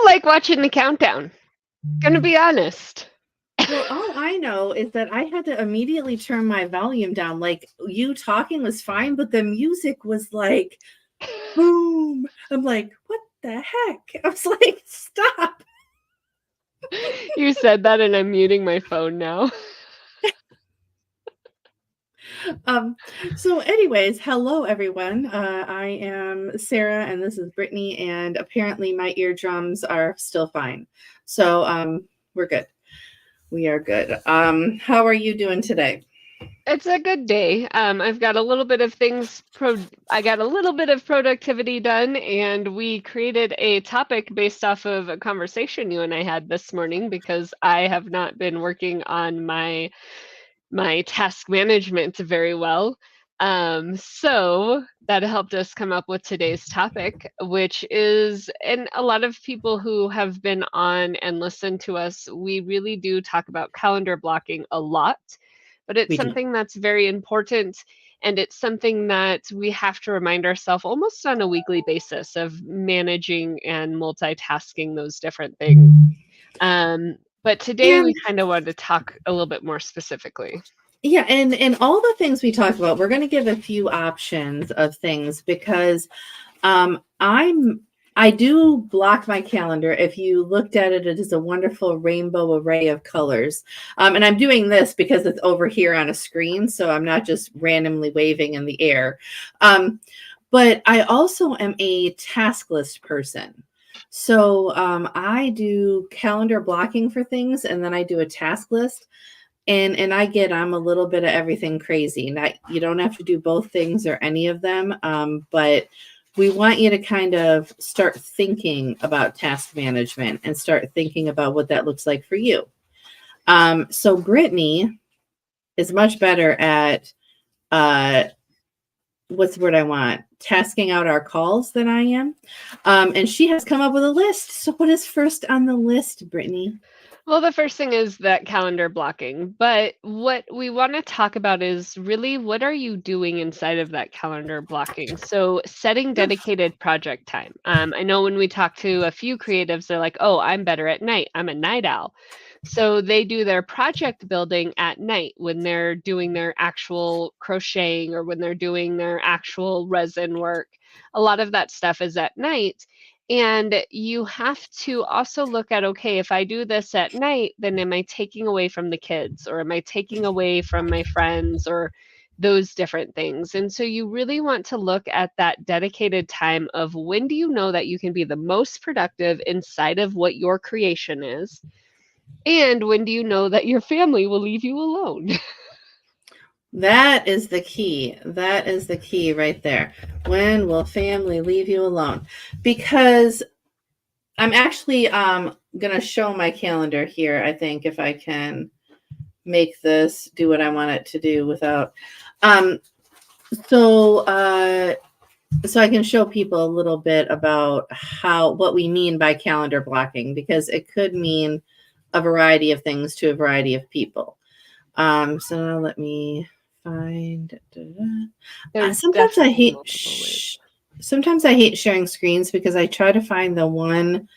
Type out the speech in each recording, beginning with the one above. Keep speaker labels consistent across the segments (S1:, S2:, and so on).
S1: like watching the countdown. Gonna be honest.
S2: Well, all I know is that I had to immediately turn my volume down. Like you talking was fine, but the music was like boom. I'm like, what the heck? I was like, stop.
S1: You said that and I'm muting my phone now.
S2: So anyways, hello everyone. I am Sarah and this is Brittany, and apparently my eardrums are still fine. So we're good. We are good. How are you doing today?
S1: It's a good day. I've got a little bit of I got a little bit of productivity done, and we created a topic based off of a conversation you and I had this morning because I have not been working on my task management very well. So that helped us come up with today's topic, which is, and a lot of people who have been on and listened to us, we really do talk about calendar blocking a lot, but it's
S2: We do.
S1: something that's very important. And it's something that we have to remind ourselves almost on a weekly basis of managing and multitasking those different things. But today we
S2: And
S1: kind of wanted to talk a little bit more specifically.
S2: yeah, and all the things we talked about, we're going to give a few options of things because I do block my calendar. If you looked at it, it is a wonderful rainbow array of colors. And I'm doing this because it's over here on a screen, so I'm not just randomly waving in the air. But I also am a task list person. So I do calendar blocking for things, and then I do a task list. And I'm a little bit of everything crazy. Not, you don't have to do both things or any of them, but we want you to kind of start thinking about task management and start thinking about what that looks like for you. So Brittany is much better at what's the word I want? Tasking out our calls than I am. And she has come up with a list. So what is first on the list, Brittany?
S1: Well, the first thing is that calendar blocking, but what we want to talk about is really what are you doing inside of that calendar blocking? So, setting dedicated project time. I know when we talk to a few creatives, they're like, oh, I'm better at night. I'm a night owl. So, they do their project building at night when they're doing their actual crocheting or when they're doing their actual resin work. A lot of that stuff is at night. And you have to also look at, okay, if I do this at night, then am I taking away from the kids or am I taking away from my friends or those different things? And so you really want to look at that dedicated time of when do you know that you can be the most productive inside of what your creation is? And when do you know that your family will leave you alone?
S2: That is the key. That is the key right there. When will family leave you alone? Because I'm actually going to show my calendar here, I think, if I can make this do what I want it to do without. So I can show people a little bit about what we mean by calendar blocking, because it could mean a variety of things to a variety of people. So now let me find. Sometimes I hate. Sometimes I hate sharing screens because I try to find the one.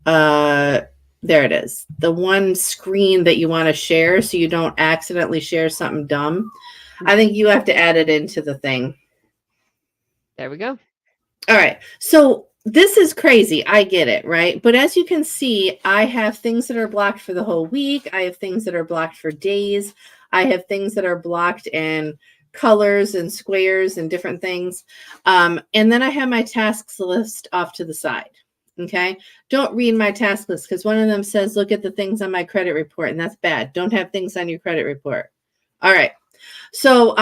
S2: There it is. The one screen that you want to share so you don't accidentally share something dumb. I think you have to add it into the thing.
S1: There we go.
S2: All right. So this is crazy. I get it, right? But as you can see, I have things that are blocked for the whole week. I have things that are blocked for days. I have things that are blocked in colors and squares and different things. And then I have my tasks list off to the side. Okay. Don't read my task list because one of them says, look at the things on my credit report. And that's bad. Don't have things on your credit report. All right. So,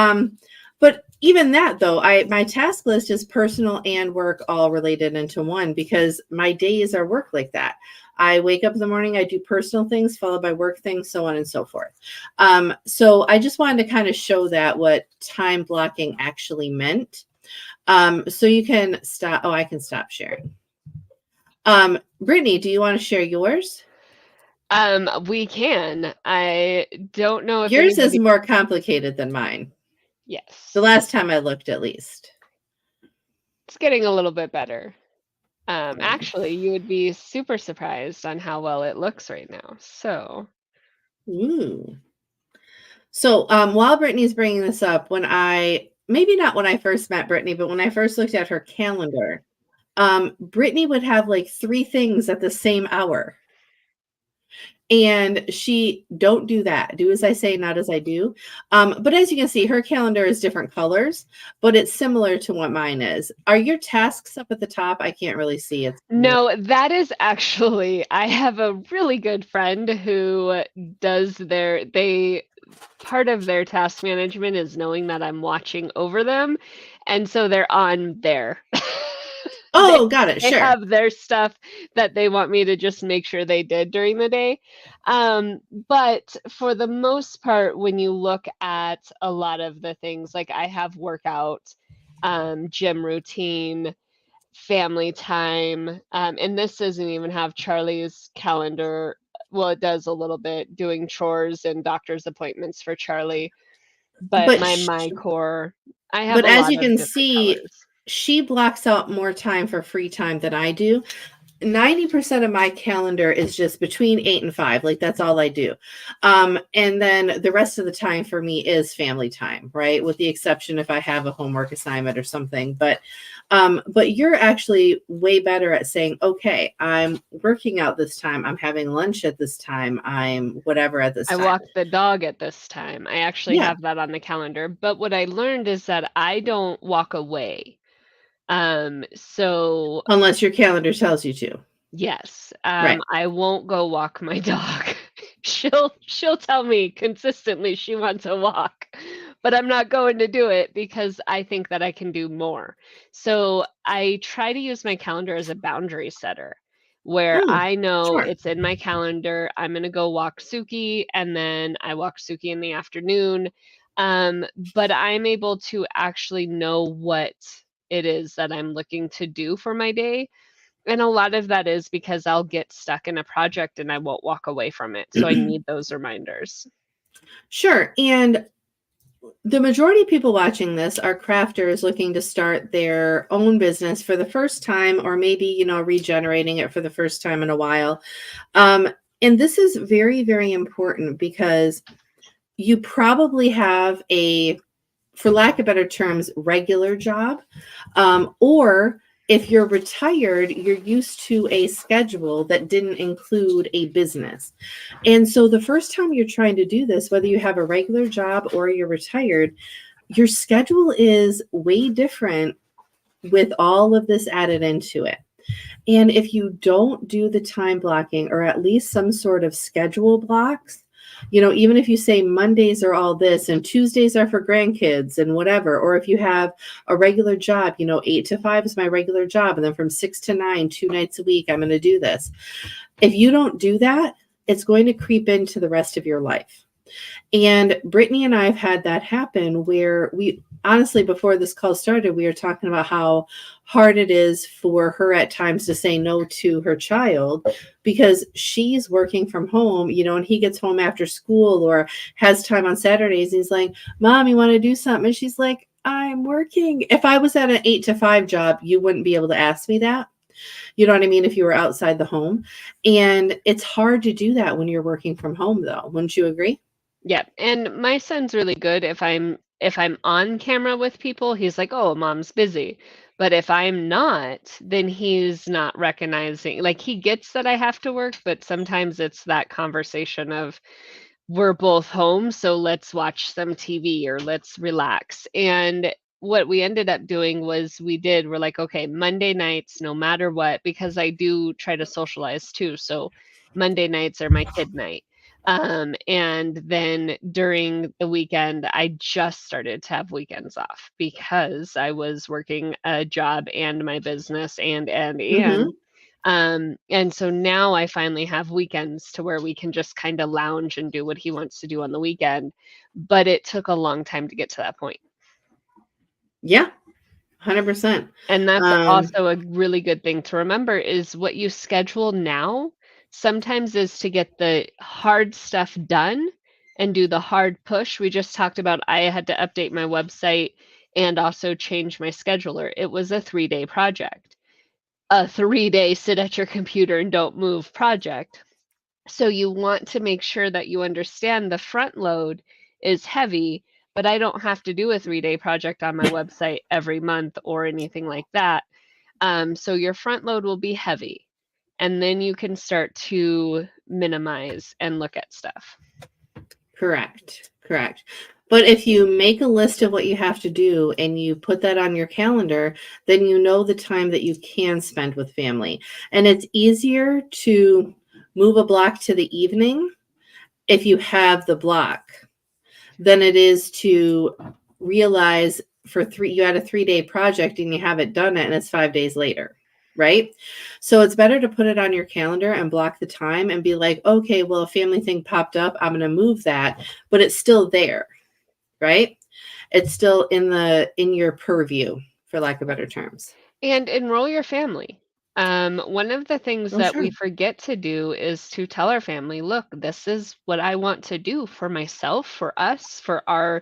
S2: but even that though, my task list is personal and work all related into one because my days are work like that. I wake up in the morning, I do personal things followed by work things, so on and so forth. So I just wanted to kind of show that what time blocking actually meant. So you can stop. Oh, I can stop sharing. Brittany, do you want to share yours?
S1: We can. I don't know if
S2: yours is more complicated than mine.
S1: Yes.
S2: The last time I looked, at least.
S1: It's getting a little bit better. Actually, you would be super surprised on how well it looks right now. So,
S2: Ooh. So while Brittany's bringing this up, maybe not when I first met Brittany, but when I first looked at her calendar, Brittany would have like 3 things at the same hour. And she don't do that. Do as I say, not as I do. But as you can see, her calendar is different colors, but it's similar to what mine is. Are your tasks up at the top? I can't really see it.
S1: no, that is actually, I have a really good friend who does part of their task management is knowing that I'm watching over them. And so they're on there. They
S2: Oh, got it.
S1: they
S2: Sure.
S1: have their stuff that they want me to just make sure they did during the day. But for the most part, when you look at a lot of the things, like I have workout, gym routine, family time, and this doesn't even have Charlie's calendar. Well, it does a little bit, doing chores and doctor's appointments for Charlie, but
S2: But
S1: my core, I have
S2: but
S1: a
S2: as
S1: lot
S2: you
S1: of
S2: can
S1: different
S2: see,
S1: colors.
S2: she blocks out more time for free time than I do. 90% of my calendar is just between 8 and 5. Like that's all I do. And then the rest of the time for me is family time, right? With the exception if I have a homework assignment or something. But you're actually way better at saying, okay, I'm working out this time, I'm having lunch at this time, I'm whatever at this
S1: I
S2: time.
S1: walked the dog at this time. I actually
S2: Yeah.
S1: have that on the calendar. But what I learned is that I don't walk away. So
S2: Unless your calendar tells you to.
S1: yes,
S2: Right.
S1: I won't go walk my dog. She'll tell me consistently she wants a walk, but I'm not going to do it because I think that I can do more. So I try to use my calendar as a boundary setter where
S2: Mm,
S1: I know
S2: sure.
S1: it's in my calendar. I'm going to go walk Suki and then I walk Suki in the afternoon. But I'm able to actually know what it is that I'm looking to do for my day, and a lot of that is because I'll get stuck in a project and I won't walk away from it. So I need those reminders.
S2: Sure. And the majority of people watching this are crafters looking to start their own business for the first time, or maybe, regenerating it for the first time in a while. Um, and this is very, very important because you probably have for lack of better terms, regular job. Or if you're retired, you're used to a schedule that didn't include a business. And so the first time you're trying to do this, whether you have a regular job or you're retired, your schedule is way different with all of this added into it. And if you don't do the time blocking or at least some sort of schedule blocks, even if you say Mondays are all this and Tuesdays are for grandkids and whatever, or if you have a regular job, 8 to 5 is my regular job. And then from 6 to 9, 2 nights a week, I'm going to do this. If you don't do that, it's going to creep into the rest of your life. And Brittany and I have had that happen where we honestly, before this call started, we were talking about how hard it is for her at times to say no to her child because she's working from home, and he gets home after school or has time on Saturdays. And he's like, Mom, you want to do something? And she's like, I'm working. If I was at an 8 to 5 job, you wouldn't be able to ask me that. You know what I mean? If you were outside the home. And it's hard to do that when you're working from home, though. Wouldn't you agree?
S1: Yeah, and my son's really good. If I'm on camera with people, he's like, "Oh, mom's busy." But if I'm not, then he's not recognizing. Like he gets that I have to work, but sometimes it's that conversation of we're both home, so let's watch some TV or let's relax. And what we ended up doing was we're like, okay, Monday nights, no matter what, because I do try to socialize too. So Monday nights are my kid night. And then during the weekend, I just started to have weekends off because I was working a job and my business and.
S2: Mm-hmm.
S1: And so now I finally have weekends to where we can just kind of lounge and do what he wants to do on the weekend. But it took a long time to get to that point.
S2: Yeah, 100%.
S1: And that's
S2: Um,
S1: also a really good thing to remember is what you schedule now sometimes is to get the hard stuff done and do the hard push. We just talked about I had to update my website and also change my scheduler. It was a 3-day project. a 3-day sit at your computer and don't move project. So you want to make sure that you understand the front load is heavy, but I don't have to do a 3-day project on my website every month or anything like that. So your front load will be heavy, and then you can start to minimize and look at stuff.
S2: Correct. Correct. But if you make a list of what you have to do and you put that on your calendar, then you know the time that you can spend with family. And it's easier to move a block to the evening if you have the block than it is to realize you had a 3-day project and you haven't done it and it's 5 days later. Right. So it's better to put it on your calendar and block the time and be like, okay, well, a family thing popped up. I'm going to move that, but it's still there. Right. It's still in your purview, for lack of better terms.
S1: And enroll your family. One of the things
S2: Oh,
S1: that we
S2: sure.
S1: forget to do is to tell our family, look, this is what I want to do for myself, for us, for our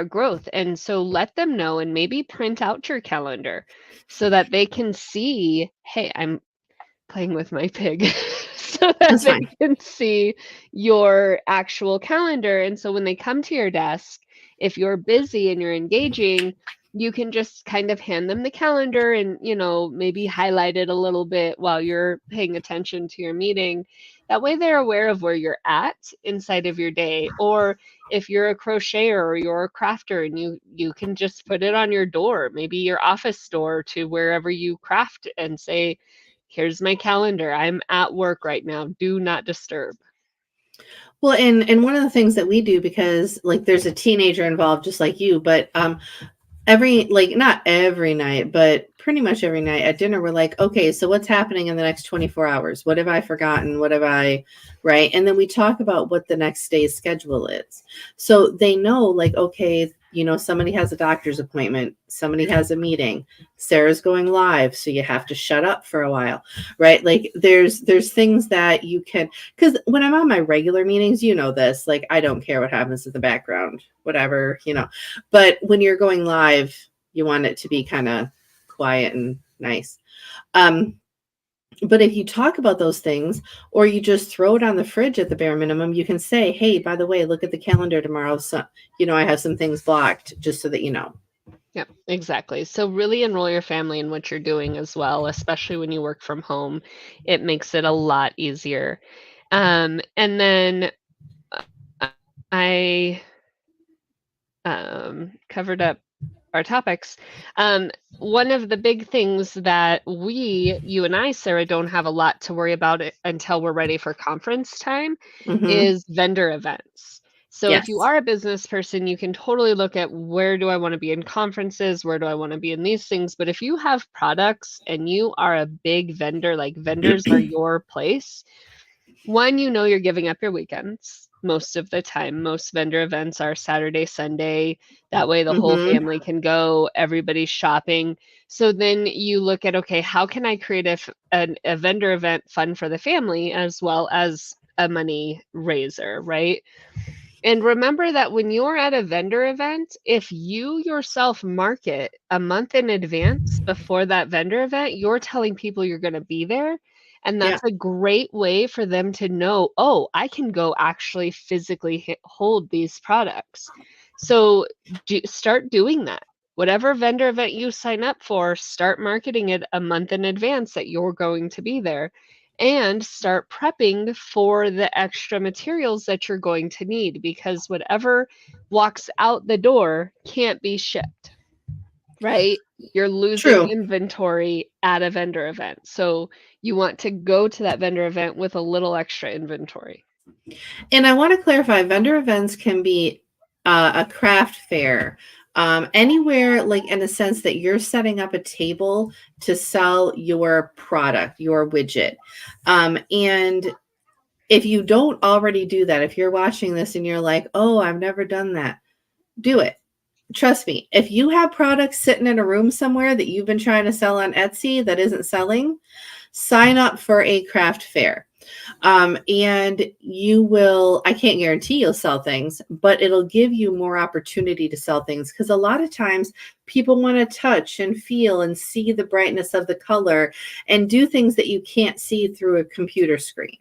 S1: growth. And so let them know and maybe print out your calendar so that they can see, hey, I'm playing with my pig so that
S2: That's
S1: they
S2: fine.
S1: can see your actual calendar. And so when they come to your desk, if you're busy and you're engaging, you can just kind of hand them the calendar and, maybe highlight it a little bit while you're paying attention to your meeting. That way they're aware of where you're at inside of your day. Or if you're a crocheter or you're a crafter, and you can just put it on your door, maybe your office door, to wherever you craft, and say, here's my calendar. I'm at work right now. Do not disturb.
S2: Well, and one of the things that we do, because like there's a teenager involved just like you, but not every night, but pretty much every night at dinner, we're like, okay, so what's happening in the next 24 hours? What have I forgotten? What have I, right? And then we talk about what the next day's schedule is. So they know, like, okay, somebody has a doctor's appointment, somebody has a meeting, Sarah's going live, so you have to shut up for a while, right? Like there's things that you can, because when I'm on my regular meetings, this, like, I don't care what happens in the background, whatever, but when you're going live, you want it to be kind of quiet and nice. But if you talk about those things, or you just throw it on the fridge at the bare minimum, you can say, hey, by the way, look at the calendar tomorrow. So, I have some things blocked, just so that you know.
S1: Yeah, exactly. So really enroll your family in what you're doing as well, especially when you work from home. It makes it a lot easier. And then uh, I covered up our topics. One of the big things that you and I, Sarah, don't have a lot to worry about it until we're ready for conference time
S2: Mm-hmm.
S1: is vendor events. So if you
S2: Yes.
S1: are a business person, you can totally look at, where do I want to be in conferences? Where do I want to be in these things? But if you have products and you are a big vendor, like vendors are your place, one, you're giving up your weekends most of the time. Most vendor events are Saturday, Sunday. That way the whole
S2: Mm-hmm.
S1: family can go, everybody's shopping. So then you look at, okay, how can I create a vendor event fun for the family as well as a money raiser, right? And remember that when you're at a vendor event, if you yourself market a month in advance before that vendor event, you're telling people you're going to be there. And
S2: Yeah.
S1: that's a great way for them to know, oh, I can go actually physically hold these products. So start doing that. Whatever vendor event you sign up for, start marketing it a month in advance that you're going to be there, and start prepping for the extra materials that you're going to need, because whatever walks out the door can't be shipped, right? You're losing
S2: True.
S1: inventory at a vendor event. So you want to go to that vendor event with a little extra inventory.
S2: And I want to clarify, vendor events can be a craft fair, anywhere, like in a sense that you're setting up a table to sell your product, your widget. And if you don't already do that, if you're watching this and you're like, oh, I've never done that, do it. Trust me, if you have products sitting in a room somewhere that you've been trying to sell on Etsy that isn't selling, sign up for a craft fair. And you will, I can't guarantee you'll sell things, but it'll give you more opportunity to sell things because a lot of times people want to touch and feel and see the brightness of the color and do things that you can't see through a computer screen.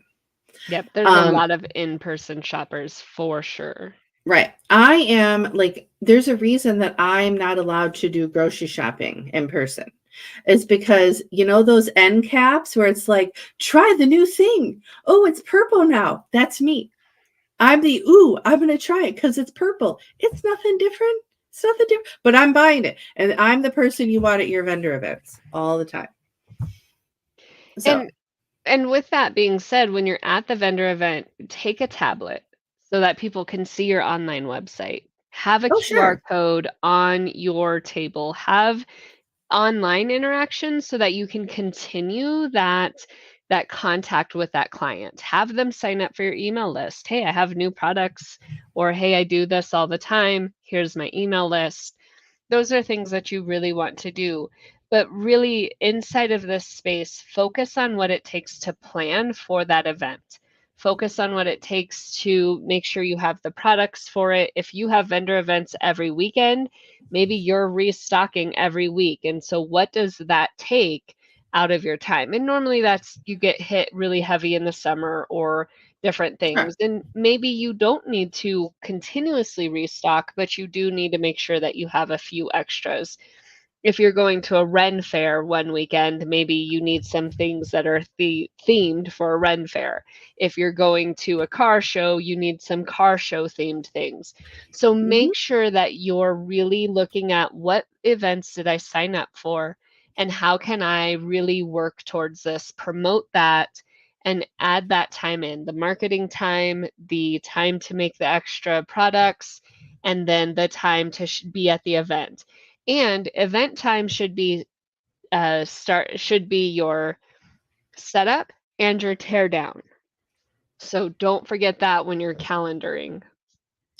S1: Yep, there's a
S2: Um,
S1: lot of in-person shoppers for sure.
S2: right. I am like, there's a reason that I'm not allowed to do grocery shopping in person. It's because, you know, those end caps where it's like, try the new thing. Oh, it's purple now. That's me. I'm going to try it because it's purple. It's nothing different. It's nothing different, but I'm buying it. And I'm the person you want at your vendor events all the time. So,
S1: And And with that being said, when you're at the vendor event, take a tablet so that people can see your online website. Have a
S2: oh,
S1: QR
S2: sure.
S1: code on your table. Have online interactions so that you can continue that contact with that client. Have them sign up for your email list. Hey, I have new products, or hey, I do this all the time. Here's my email list. Those are things that you really want to do. But really, inside of this space, focus on what it takes to plan for that event. Focus on what it takes to make sure you have the products for it. If you have vendor events every weekend, maybe you're restocking every week. And so, what does that take out of your time? And normally, that's you get hit really heavy in the summer or different
S2: Sure.
S1: things. And maybe you don't need to continuously restock, but you do need to make sure that you have a few extras. If you're going to a Ren fair one weekend, maybe you need some things that are themed for a Ren fair. If you're going to a car show, you need some car show themed things. So
S2: Hmm.
S1: make sure that you're really looking at what events did I sign up for and how can I really work towards this, promote that, and add that time in the marketing time, the time to make the extra products, and then the time to be at the event. And event time should be your setup and your tear down. So don't forget that when you're calendaring.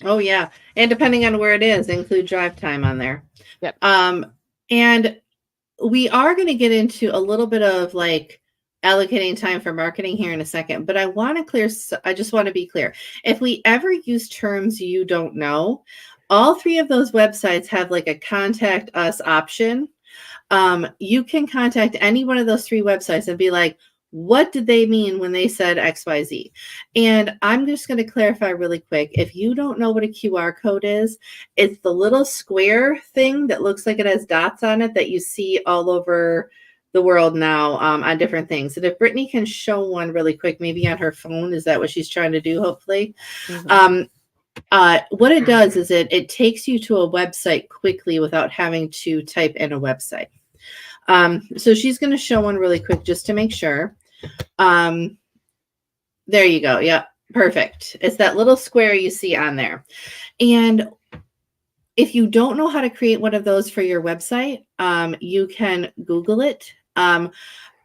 S2: Oh, yeah. And depending on where it is, include drive time on there.
S1: Yep.
S2: Um, and we are going to get into a little bit of like allocating time for marketing here in a second, but I just want to be clear. If we ever use terms you don't know, all three of those websites have like a contact us option. You can contact any one of those three websites and be like, what did they mean when they said XYZ? And I'm just going to clarify really quick. If you don't know what a QR code is, it's the little square thing that looks like it has dots on it that you see all over the world now on different things. And if Brittany can show one really quick, maybe on her phone, is that what she's trying to do? Hopefully.
S1: Mm-hmm.
S2: Um, what it does is it takes you to a website quickly without having to type in a website. So she's going to show one really quick just to make sure. There you go. Yep. Perfect. It's that little square you see on there. And if you don't know how to create one of those for your website, you can Google it.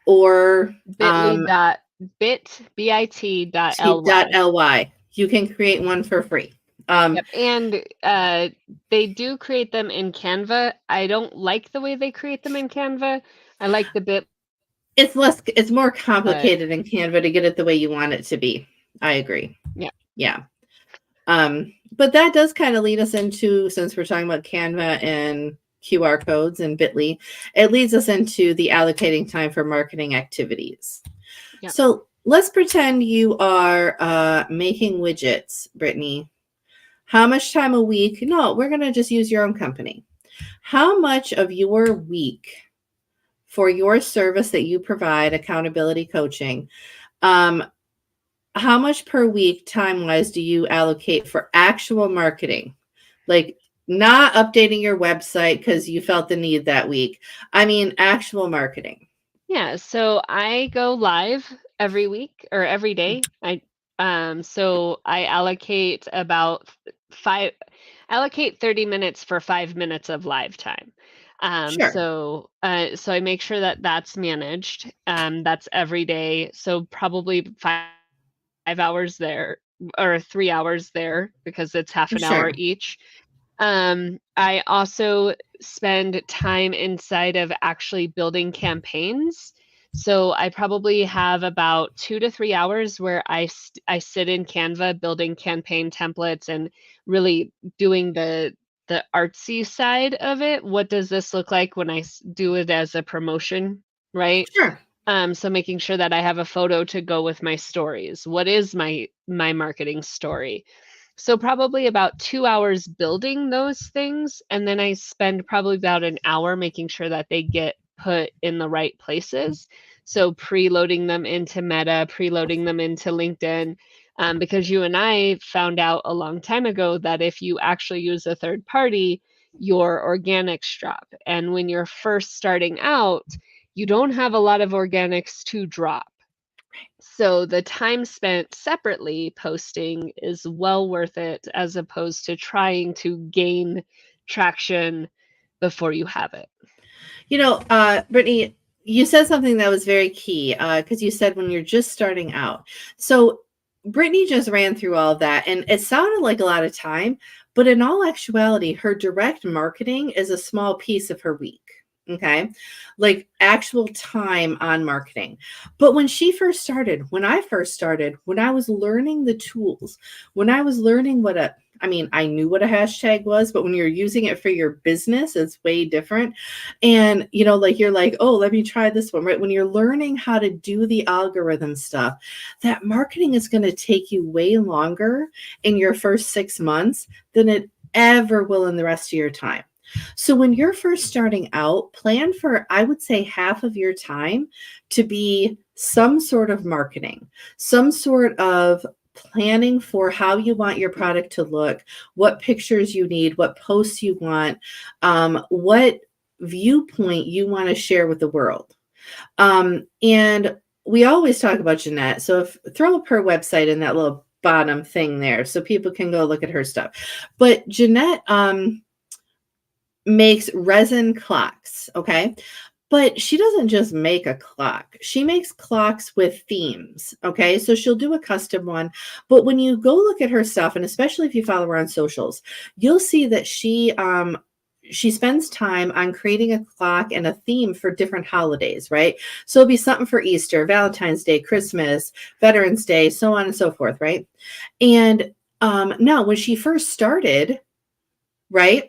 S2: Or
S1: bit.ly.
S2: You can create one for free.
S1: Yep. And they do create them in Canva. I don't like the way they create them in Canva. I like the bit,
S2: it's more
S1: but
S2: complicated in Canva to get it the way you want it to be. I agree.
S1: yeah.
S2: Yeah. But that does kind of lead us into, since we're talking about Canva and QR codes and Bitly, it leads us into the allocating time for marketing activities.
S1: Yeah.
S2: So let's pretend you are making widgets, Brittany. How much time a week? No, we're going to just use your own company. How much of your week for your service that you provide, accountability coaching, how much per week time wise do you allocate for actual marketing? Like not updating your website because you felt the need that week. I mean, actual marketing.
S1: Yeah, so I go live every week or every day. So I allocate 30 minutes for 5 minutes of live time.
S2: Sure.
S1: So I make sure that that's managed. That's every day. So probably 5 hours there or 3 hours there because it's half an hour
S2: Sure.
S1: each. I also spend time inside of actually building campaigns. So I probably have about 2 to 3 hours where I sit in Canva building campaign templates and really doing the artsy side of it. What does this look like when do it as a promotion, right?
S2: Sure.
S1: So making sure that I have a photo to go with my stories. What is my marketing story? So probably about 2 hours building those things, and then I spend probably about an hour making sure that they get put in the right places. So preloading them into Meta, preloading them into LinkedIn, because you and I found out a long time ago that if you actually use a third party, your organics drop. And when you're first starting out, you don't have a lot of organics to drop. So the time spent separately posting is well worth it as opposed to trying to gain traction before you have it.
S2: Brittany, you said something that was very key because you said when you're just starting out. So Brittany just ran through all of that, and it sounded like a lot of time, but in all actuality, her direct marketing is a small piece of her week. Okay. Like actual time on marketing. But when she first started, when I first started, when I was learning the tools, when I was learning I knew what a hashtag was, but when you're using it for your business, it's way different. And, like you're like, oh, let me try this one, right? When you're learning how to do the algorithm stuff, that marketing is going to take you way longer in your first 6 months than it ever will in the rest of your time. So when you're first starting out, plan for, I would say, half of your time to be some sort of marketing, some sort of planning for how you want your product to look, what pictures you need, what posts you want, what viewpoint you want to share with the world. And we always talk about Jeanette. So throw up her website in that little bottom thing there so people can go look at her stuff. But Jeanette makes resin clocks, okay? But she doesn't just make a clock. She makes clocks with themes, okay? So she'll do a custom one. But when you go look at her stuff, and especially if you follow her on socials, you'll see that she spends time on creating a clock and a theme for different holidays, right? So it'll be something for Easter, Valentine's Day, Christmas, Veterans Day, so on and so forth, right? And now when she first started, right,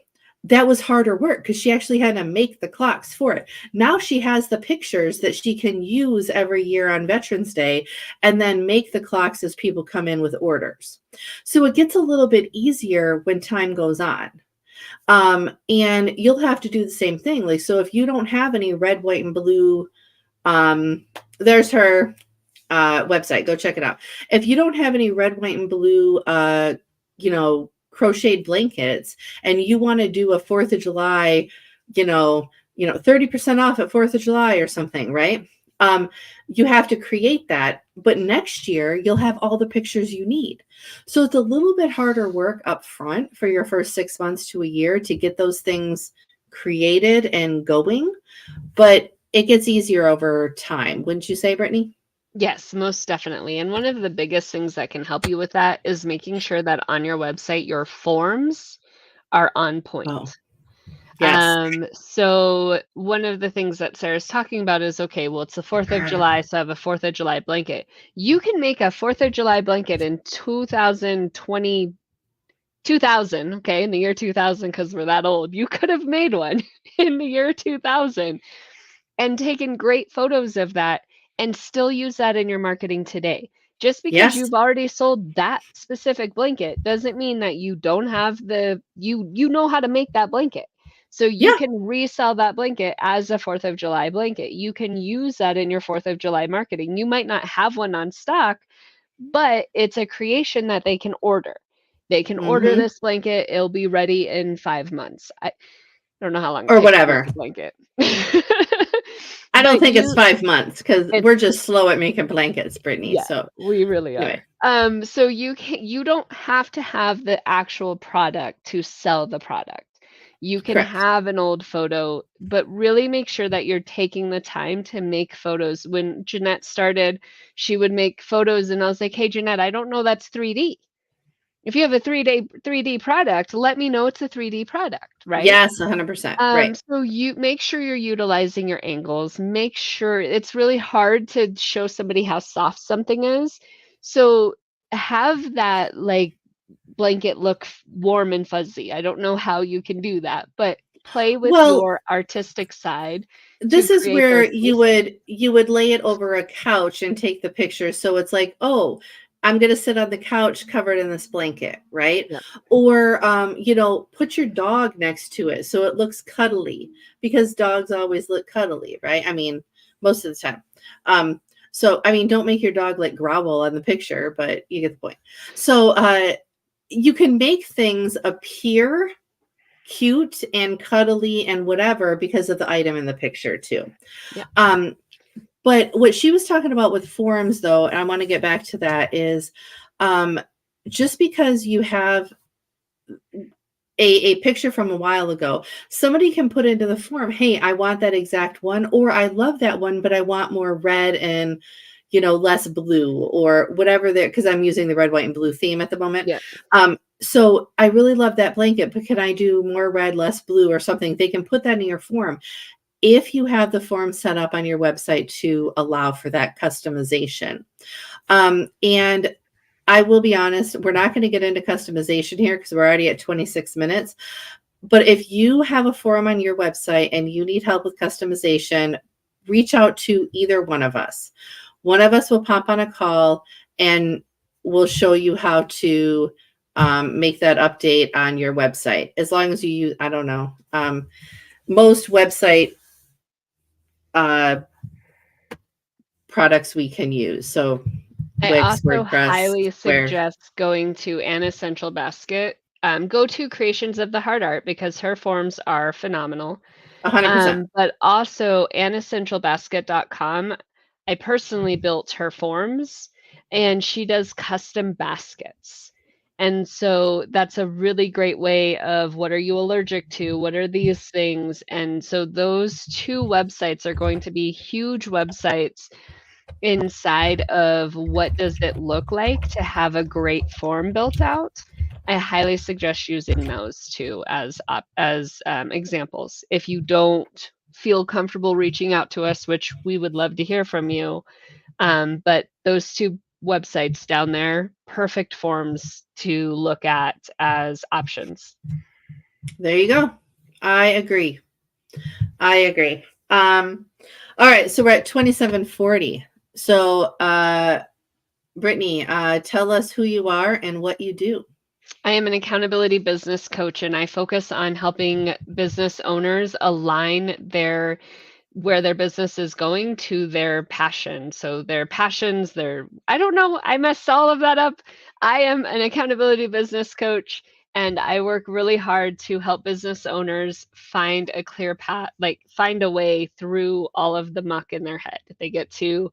S2: that was harder work because she actually had to make the clocks for it. Now she has the pictures that she can use every year on Veterans Day and then make the clocks as people come in with orders. So it gets a little bit easier when time goes on. And you'll have to do the same thing. Like, so if you don't have any red, white, and blue, there's her website. Go check it out. If you don't have any red, white, and blue, crocheted blankets, and you want to do a 4th of July, 30% off at 4th of July or something, right? You have to create that, but next year you'll have all the pictures you need. So it's a little bit harder work up front for your first 6 months to a year to get those things created and going, but it gets easier over time. Wouldn't you say, Brittany?
S1: Yes, most definitely. And one of the biggest things that can help you with that is making sure that on your website, your forms are on point.
S2: Oh, yes.
S1: So one of the things that Sarah's talking about is, okay, well, it's the 4th of July, so I have a 4th of July blanket. You can make a 4th of July blanket in 2000, okay, in the year 2000, because we're that old. You could have made one in the year 2000 and taken great photos of that and still use that in your marketing today. Just because
S2: Yes.
S1: you've already sold that specific blanket doesn't mean that you don't have you know how to make that blanket. So you
S2: Yeah.
S1: can resell that blanket as a 4th of July blanket. You can use that in your 4th of July marketing. You might not have one on stock, but it's a creation that they can order. They can order
S2: Mm-hmm.
S1: this blanket, it'll be ready in 5 months. I don't know how long it
S2: Or
S1: takes to make
S2: whatever.
S1: a blanket.
S2: I don't
S1: But
S2: think it's 5 months because
S1: it's
S2: we're just slow at making blankets, Brittany.
S1: yeah,
S2: So
S1: we really are.
S2: anyway,
S1: So you don't have to have the actual product to sell the product. You can
S2: correct.
S1: have an old photo, but really make sure that you're taking the time to make photos. When Jeanette started, she would make photos and I was like, "Hey Jeanette, I don't know that's 3D." if you have a 3D product, let me know it's a 3D product, right?
S2: Yes, 100%. Right.
S1: So you make sure you're utilizing your angles. Make sure it's really hard to show somebody how soft something is. So have that like blanket look warm and fuzzy. I don't know how you can do that, but play with
S2: Well,
S1: your artistic side to
S2: this is
S1: create
S2: where
S1: those spaces.
S2: you would lay it over a couch and take the picture. So it's like, oh, I'm going to sit on the couch covered in this blanket, right?
S1: Yeah.
S2: Or put your dog next to it so it looks cuddly, because dogs always look cuddly, right? I mean, most of the time. So I mean, don't make your dog like growl on the picture, but you get the point. So you can make things appear cute and cuddly and whatever because of the item in the picture too.
S1: Yeah.
S2: But what she was talking about with forums, though, and I want to get back to that, is just because you have a picture from a while ago, somebody can put into the forum, hey, I want that exact one, or I love that one, but I want more red and less blue, or whatever, there, because I'm using the red, white, and blue theme at the moment.
S1: Yeah.
S2: So I really love that blanket, but can I do more red, less blue, or something? They can put that in your form if you have the form set up on your website to allow for that customization. And I will be honest, we're not going to get into customization here because we're already at 26 minutes. But if you have a forum on your website and you need help with customization, reach out to either one of us. One of us will pop on a call and we'll show you how to make that update on your website. As long as you use, I don't know, most website products we can use. So
S1: I
S2: Wix,
S1: also
S2: WordPress,
S1: highly
S2: Square,
S1: suggest going to An Essential Basket. Go to Creations of the Heart Art because her forms are phenomenal.
S2: 100%.
S1: But also anessentialbasket.com. I personally built her forms and she does custom baskets. And so that's a really great way of what are you allergic to? What are these things? And so those two websites are going to be huge websites inside of what does it look like to have a great form built out. I highly suggest using those two as examples. If you don't feel comfortable reaching out to us, which we would love to hear from you, but those two websites down there, perfect forms to look at as options.
S2: There you go. I agree. All right, so we're at 2740. So Brittany, tell us who you are and what you do.
S1: I am an accountability business coach and I focus on helping business owners align where their business is going to their passion. So their passions, I don't know, I messed all of that up. I am an accountability business coach and I work really hard to help business owners find a clear path, like find a way through all of the muck in their head. They get to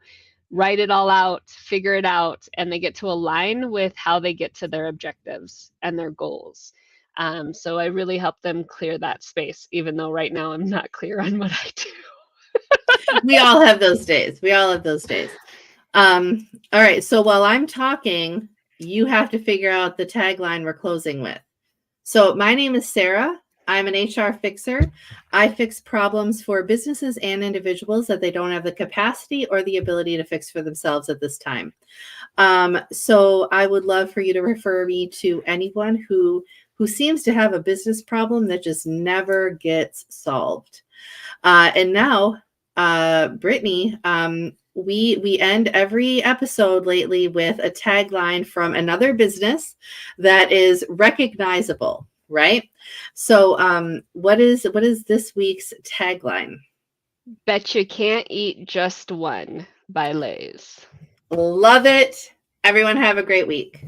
S1: write it all out, figure it out, and they get to align with how they get to their objectives and their goals. So I really help them clear that space, even though right now I'm not clear on what I do.
S2: We all have those days. All right. So while I'm talking, you have to figure out the tagline we're closing with. So my name is Sarah. I'm an HR fixer. I fix problems for businesses and individuals that they don't have the capacity or the ability to fix for themselves at this time. So I would love for you to refer me to anyone who seems to have a business problem that just never gets solved. And now, Brittany, we end every episode lately with a tagline from another business that is recognizable, right? So what is this week's tagline?
S1: Bet you can't eat just one by Lay's.
S2: Love it. Everyone have a great week.